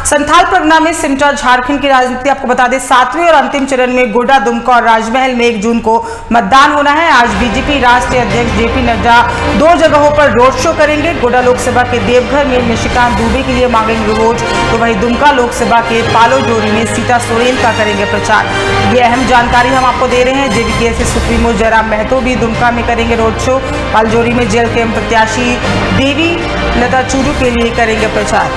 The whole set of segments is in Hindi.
संथाल परगना में सिमटा झारखंड की राजनीति आपको बता दें 7वें और अंतिम चरण में गोड्डा, दुमका और राजमहल में 1 जून को मतदान होना है। आज बीजेपी राष्ट्रीय अध्यक्ष जेपी नड्डा 2 जगहों पर रोड शो करेंगे। गोड्डा लोकसभा के देवघर में निशिकांत दुबे के लिए मांगेंगे वोट, तो वहीं दुमका लोकसभा के पालोजोरी में सीता सोरेन का करेंगे प्रचार। ये अहम जानकारी हम आपको दे रहे हैं। जेवीके से सुप्रीमो जयराम महतो भी दुमका में करेंगे रोड शो। पालजोरी में जेएलकेएम प्रत्याशी देवी लता चूरू के लिए करेंगे प्रचार।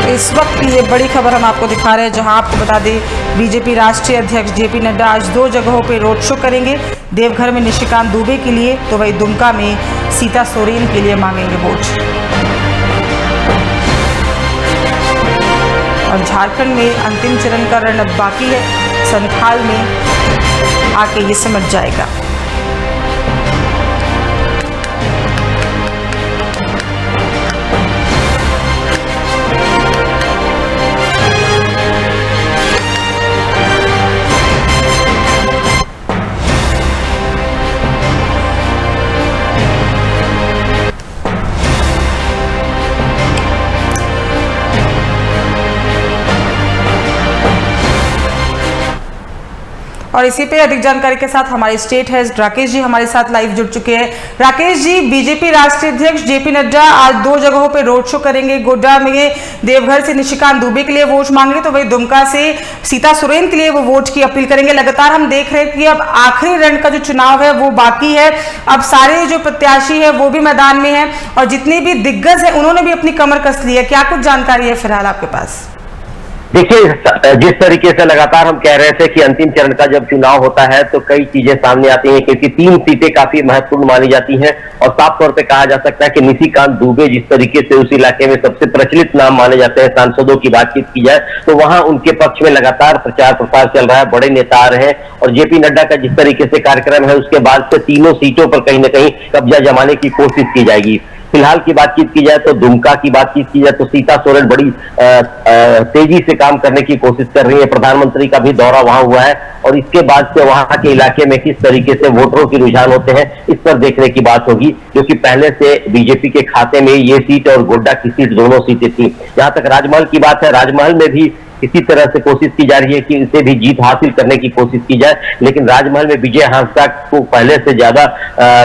इस वक्त की ये बड़ी खबर हम आपको दिखा रहे हैं, जहां आपको बता दें बीजेपी राष्ट्रीय अध्यक्ष जेपी नड्डा आज 2 जगहों पर रोड शो करेंगे। देवघर में निशिकांत दुबे के लिए, तो वहीं दुमका में सीता सोरेन के लिए मांगेंगे वोट। और झारखंड में अंतिम चरण का रण अब बाकी है। संथाल में आके ये समझ जाएगा। और इसी पे अधिक जानकारी के साथ हमारे स्टेट हेड राकेश जी हमारे साथ लाइव जुड़ चुके हैं। राकेश जी, बीजेपी राष्ट्रीय अध्यक्ष जेपी नड्डा आज 2 जगहों पे रोड शो करेंगे। गोड्डा में देवघर से निशिकांत दुबे के लिए वोट मांगेंगे, तो वही दुमका से सीता सोरेन के लिए वो वोट की अपील करेंगे। लगातार हम देख रहे हैं कि अब आखिरी रण का जो चुनाव है वो बाकी है। अब सारे जो प्रत्याशी है वो भी मैदान में है और जितने भी दिग्गज है उन्होंने भी अपनी कमर कस ली है। क्या कुछ जानकारी है फिलहाल आपके पास? देखिए, जिस तरीके से लगातार हम कह रहे थे कि अंतिम चरण का जब चुनाव होता है तो कई चीजें सामने आती हैं, क्योंकि 3 सीटें काफी महत्वपूर्ण मानी जाती हैं और साफ तौर पे कहा जा सकता है कि निशिकांत दुबे जिस तरीके से उस इलाके में सबसे प्रचलित नाम माने जाते हैं, सांसदों की बातचीत की जाए तो वहां उनके पक्ष में लगातार प्रचार प्रसार चल रहा है, बड़े नेता आ रहे हैं और जेपी नड्डा का जिस तरीके से कार्यक्रम है उसके बाद से तीनों सीटों पर कहीं ना कहीं कब्जा जमाने की कोशिश की जाएगी। फिलहाल की बातचीत की जाए तो दुमका की बातचीत की जाए तो सीता सोरेन बड़ी तेजी से काम करने की कोशिश कर रही है। प्रधानमंत्री का भी दौरा वहां हुआ है और इसके बाद से वहां के इलाके में किस तरीके से वोटरों की रुझान होते हैं इस पर देखने की बात होगी, क्योंकि पहले से बीजेपी के खाते में ये सीट और गोड्डा की सीट दोनों सीटें थी। जहां तक राजमहल की बात है, राजमहल में भी इसी तरह से कोशिश की जा रही है कि इसे भी जीत हासिल करने की कोशिश की जाए, लेकिन राजमहल में विजय हांसदा को पहले से ज्यादा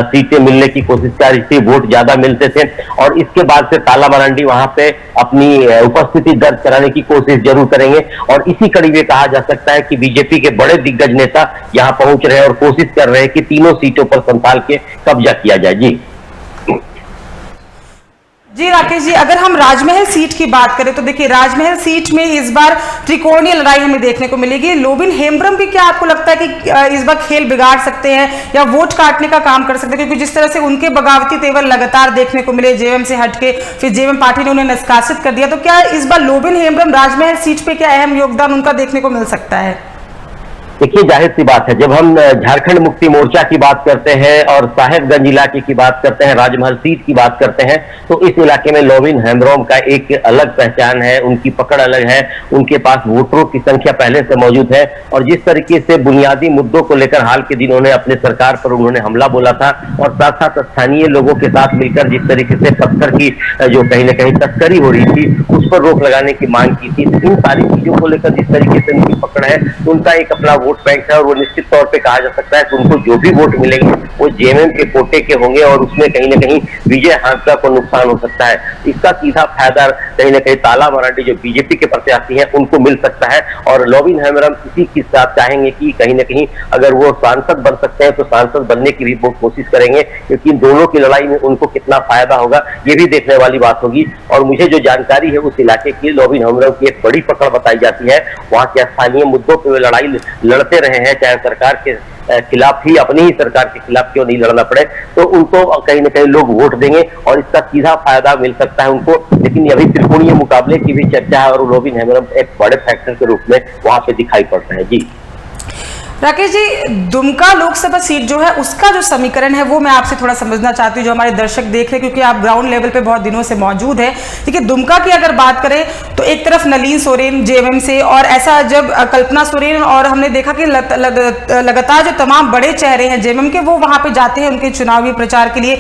सीटें मिलने की कोशिश कर रही थी, वोट ज्यादा मिलते थे और इसके बाद से ताला मरांडी वहां पे अपनी उपस्थिति दर्ज कराने की कोशिश जरूर करेंगे। और इसी कड़ी में कहा जा सकता है कि बीजेपी के बड़े दिग्गज नेता यहां पहुंच रहे हैं और कोशिश कर रहे हैं कि तीनों सीटों पर संथाल के कब्जा किया जाए। जी राकेश जी, अगर हम राजमहल सीट की बात करें तो देखिए राजमहल सीट में इस बार त्रिकोणीय लड़ाई हमें देखने को मिलेगी। लोबिन हेम्ब्रम भी क्या आपको लगता है कि इस बार खेल बिगाड़ सकते हैं या वोट काटने का काम कर सकते हैं? क्योंकि जिस तरह से उनके बगावती तेवर लगातार देखने को मिले, जेएमएम से हटके फिर जेएमएम पार्टी ने उन्हें निष्कासित कर दिया, तो क्या इस बार लोबिन हेम्ब्रम राजमहल सीट पे क्या अहम योगदान उनका देखने को मिल सकता है? देखिए, जाहिर सी बात है, जब हम झारखंड मुक्ति मोर्चा की बात करते हैं और साहेबगंज इलाके की बात करते हैं, राजमहल सीट की बात करते हैं, तो इस इलाके में लोबिन हेम्ब्रम का एक अलग पहचान है, उनकी पकड़ अलग है, उनके पास वोटरों की संख्या पहले से मौजूद है और जिस तरीके से बुनियादी मुद्दों को लेकर हाल के दिनों में अपने सरकार पर उन्होंने हमला बोला था और साथ साथ स्थानीय लोगों के साथ मिलकर जिस तरीके से पत्थर की जो कहीं ना कहीं तस्करी हो रही थी उस पर रोक लगाने की मांग की थी, इन सारी चीजों को लेकर जिस तरीके से उनकी पकड़ है, उनका एक अपना वोट बैंक है और वो निश्चित तौर पे कहा जा सकता है कि उनको जो भी वोट मिलेंगे वो जेएमएम के कोटे के होंगे और उसमें कहीं ना कहीं विजय हांसदा को नुकसान हो सकता है। इसका सीधा फायदा कहीं ना कहीं ताला मरांडी जो बीजेपी के प्रत्याशी हैं उनको मिल सकता है और लोबिन हेम्ब्रम इसी के साथ चाहेंगे कि कहीं ना कहीं अगर वो सांसद बन सकते हैं तो सांसद बनने की भी वो कोशिश करेंगे, क्योंकि इन दोनों की लड़ाई में उनको कितना फायदा होगा ये भी देखने वाली बात होगी। और मुझे जो जानकारी है उस इलाके की लोबिन हेम्ब्रम की एक बड़ी पकड़ बताई जाती है, वहां के स्थानीय मुद्दों पर वे लड़ाई लड़ते रहे हैं, चाहे सरकार के खिलाफ ही, अपनी ही सरकार के खिलाफ क्यों नहीं लड़ना पड़े, तो उनको कहीं ना कहीं लोग वोट देंगे और इसका सीधा फायदा मिल सकता है उनको। लेकिन अभी त्रिकोणीय मुकाबले की भी चर्चा है और लोबिन हेम्ब्रम एक बड़े फैक्टर के रूप में वहां पे दिखाई पड़ता है। जी राकेश जी, दुमका लोकसभा सीट जो है उसका जो समीकरण है वो मैं आपसे थोड़ा समझना चाहती हूँ, जो हमारे दर्शक देख रहे हैं, क्योंकि आप ग्राउंड लेवल पे बहुत दिनों से मौजूद है। देखिए, दुमका की अगर बात करें तो एक तरफ नलिन सोरेन जेएमएम से, और ऐसा जब कल्पना सोरेन, और हमने देखा कि लगातार जो तमाम बड़े चेहरे हैं जेएमएम के वो वहां पे जाते हैं उनके चुनावी प्रचार के लिए,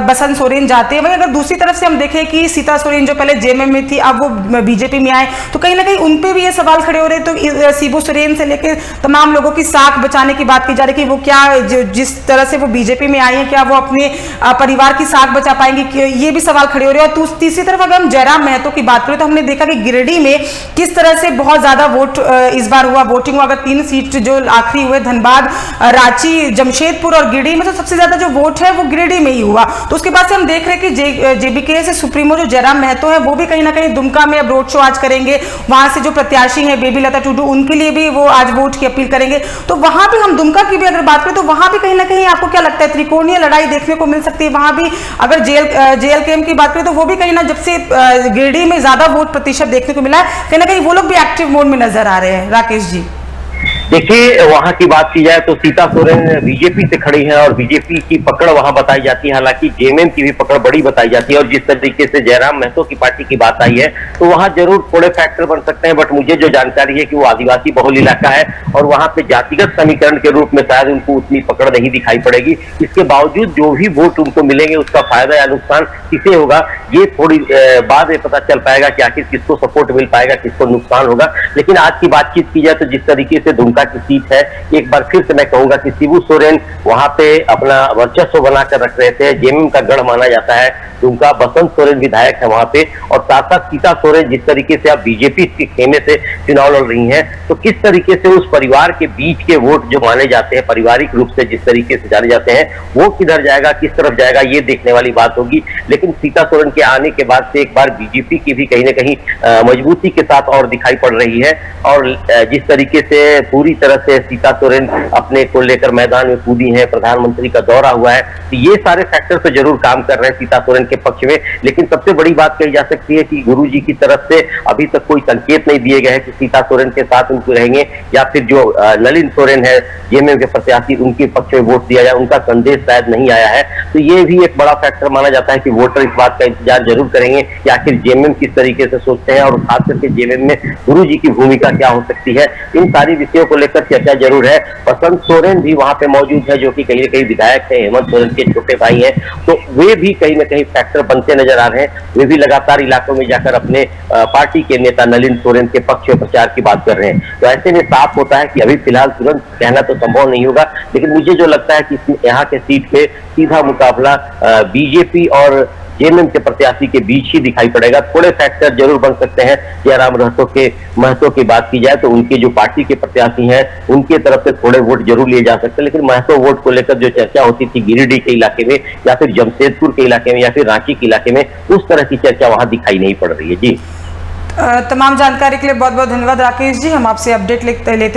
बसंत सोरेन जाते हैं। वहीं अगर दूसरी तरफ से हम देखें कि सीता सोरेन जो पहले जेएमएम में थी अब वो बीजेपी में आए, तो कहीं ना कहीं उन पे भी ये सवाल खड़े हो रहे हैं। तो शिबू सोरेन से लेकर तमाम लोगों की साख बचाने की बात की जा रही है कि वो क्या जिस तरह से वो बीजेपी में आई है क्या वो अपने परिवार की साख बचा पाएंगे, ये भी सवाल खड़े हो रहे हैं। और तीसरी तरफ अगर हम जयराम महतो की बात करें तो हमने देखा कि गिरिडीह में किस तरह से बहुत ज्यादा वोट इस बार हुआ, वोटिंग हुआ। अगर 3 सीट जो आखिरी हुए, धनबाद, रांची, जमशेदपुर और गिरिडीह में, तो सबसे ज्यादा जो वोट है वो गिरिडीह में ही हुआ। तो उसके बाद से हम देख रहे हैं कि जेबीके से सुप्रीमो जो जयराम महतो है वो भी कहीं ना कहीं दुमका में अब रोड शो आज करेंगे। वहां से जो प्रत्याशी है बेबी लता टुडू, उनके लिए भी वो आज वोट की अपील करेंगे। तो वहां भी हम दुमका की भी अगर बात करें तो वहां भी कहीं ना कहीं आपको क्या लगता है त्रिकोणीय लड़ाई देखने को मिल सकती है? वहां भी अगर जेएलकेएम की बात करें तो वो भी कहीं ना, जब से गिरिडीह में ज्यादा वोट प्रतिशत देखने को मिला है, कहीं ना कहीं वो लोग भी एक्टिव मोड में नजर आ रहे हैं। राकेश जी, देखिए, वहां की बात की जाए तो सीता सोरेन बीजेपी से खड़ी है और बीजेपी की पकड़ वहां बताई जाती है, हालांकि जेएमएम की भी पकड़ बड़ी बताई जाती है। और जिस तरीके से जयराम महतो की पार्टी की बात आई है तो वहां जरूर थोड़े फैक्टर बन सकते हैं, बट मुझे जो जानकारी है कि वो आदिवासी बहुल इलाका है और वहां पे जातिगत समीकरण के रूप में शायद उनको उतनी पकड़ नहीं दिखाई पड़ेगी। इसके बावजूद जो भी वोट उनको मिलेंगे उसका फायदा या नुकसान किसे होगा ये थोड़ी बाद में पता चल पाएगा कि आखिर किसको सपोर्ट मिल पाएगा, किसको नुकसान होगा। लेकिन आज की बातचीत की जाए तो जिस तरीके से दुमका की सीट है, एक बार फिर से मैं कहूंगा कि शिबू सोरेन वहां पे अपना वर्चस्व बनाकर रख रहे थे, जेएमएम का गढ़ माना जाता है दुमका। बसंत सोरेन विधायक है वहां पे, और साथ साथ सीता सोरेन जिस तरीके से अब बीजेपी के खेमे से चुनाव लड़ रही हैं, तो किस तरीके से उस परिवार के बीच के वोट जो माने जाते हैं, पारिवारिक रूप से जिस तरीके से जाने जाते हैं, वो किधर जाएगा, किस तरफ जाएगा, ये देखने वाली बात होगी। लेकिन सीता सोरेन के आने के बाद से एक बार बीजेपी की भी कहीं ना कहीं मजबूती के साथ और दिखाई पड़ रही है। और जिस तरीके से पूरी तरह से सीता सोरेन अपने को लेकर मैदान में कूदी है, प्रधानमंत्री का दौरा हुआ है, तो ये सारे फैक्टर तो जरूर काम कर रहे हैं सीता सोरेन के पक्ष में। लेकिन सबसे बड़ी बात कही जा सकती है कि गुरुजी की तरफ से अभी तक कोई संकेत नहीं दिए गए हैं कि सीता सोरेन के साथ उनको रहेंगे या फिर जो नलिन सोरेन है जेएमएम के प्रत्याशी उनके पक्ष में वोट दिया जाए, उनका संदेश शायद नहीं आया है। तो ये भी एक बड़ा फैक्टर माना जाता है कि वोटर इस बात का इंतजार जरूर करेंगे कि आखिर जेएमएम किस तरीके से सोचते हैं और खास करके जेएमएम में गुरुजी की भूमिका क्या हो सकती है। इन सारी विषयों को लेकर चर्चा जरूर है। बसंत सोरेन भी वहां पे मौजूद है जो कि कहीं ना कहीं विधायक है, हेमंत सोरेन के छोटे भाई हैं, तो वे भी कहीं ना कहीं फैक्टर बनते नजर आ रहे हैं। वे भी लगातार इलाकों में जाकर अपने पार्टी के नेता नलिन सोरेन के पक्ष में प्रचार की बात कर रहे हैं। तो ऐसे में साफ होता है कि अभी फिलहाल तुरंत कहना तो संभव नहीं होगा, लेकिन मुझे जो लगता है कि यहाँ के सीट पे सीधा मुकाबला बीजेपी और जेएमएम के प्रत्याशी के बीच ही दिखाई पड़ेगा। थोड़े फैक्टर जरूर बन सकते हैं। जयराम महतो की बात की जाए तो उनके जो पार्टी के प्रत्याशी हैं उनके तरफ से थोड़े वोट जरूर लिए जा सकते हैं, लेकिन महतो वोट को लेकर जो चर्चा होती थी गिरिडीह के इलाके में या फिर जमशेदपुर के इलाके में या फिर रांची के इलाके में, उस तरह की चर्चा वहां दिखाई नहीं पड़ रही है। जी, तमाम जानकारी के लिए बहुत बहुत धन्यवाद राकेश जी। हम आपसे अपडेट लेते